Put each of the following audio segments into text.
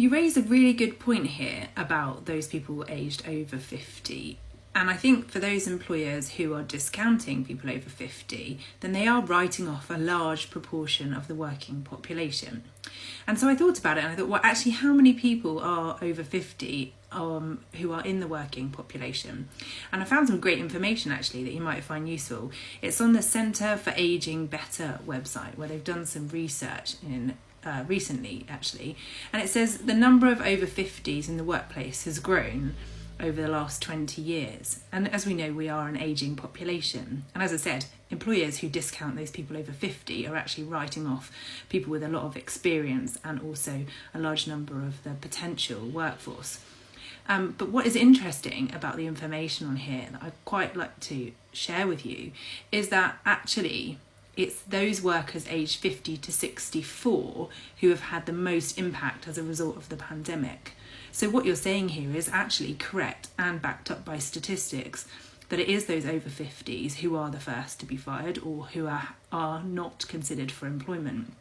You raise a really good point here about those people aged over 50. And I think for those employers who are discounting people over 50, then they are writing off a large proportion of the working population. And so I thought about it and I thought, well, actually, how many people are over 50 who are in the working population? And I found some great information actually that you might find useful. It's on the Centre for Aging Better website, where they've done some research in recently actually, and it says the number of over 50s in the workplace has grown over the last 20 years. And as we know, we are an ageing population. And as I said, employers who discount those people over 50 are actually writing off people with a lot of experience and also a large number of the potential workforce. But what is interesting about the information on here that I'd quite like to share with you is that actually it's those workers aged 50 to 64 who have had the most impact as a result of the pandemic. So what you're saying here is actually correct and backed up by statistics, that it is those over 50s who are the first to be fired or who are not considered for employment.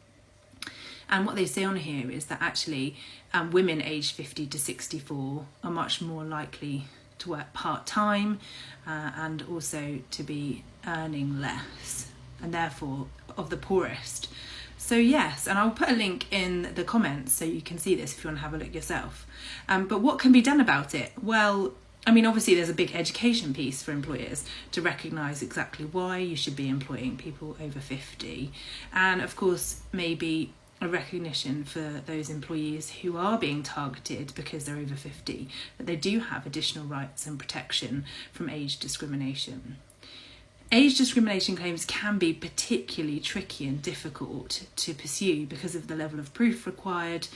And what they say on here is that actually women aged 50 to 64 are much more likely to work part-time and also to be earning less, and therefore of the poorest. So yes, and I'll put a link in the comments so you can see this if you want to have a look yourself. But what can be done about it? Well, I mean, obviously there's a big education piece for employers to recognise exactly why you should be employing people over 50. And of course, maybe a recognition for those employees who are being targeted because they're over 50, that they do have additional rights and protection from age discrimination. Age discrimination claims can be particularly tricky and difficult to pursue because of the level of proof required,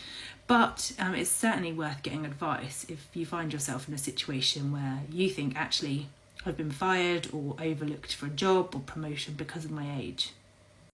but it's certainly worth getting advice if you find yourself in a situation where you think, actually, I've been fired or overlooked for a job or promotion because of my age.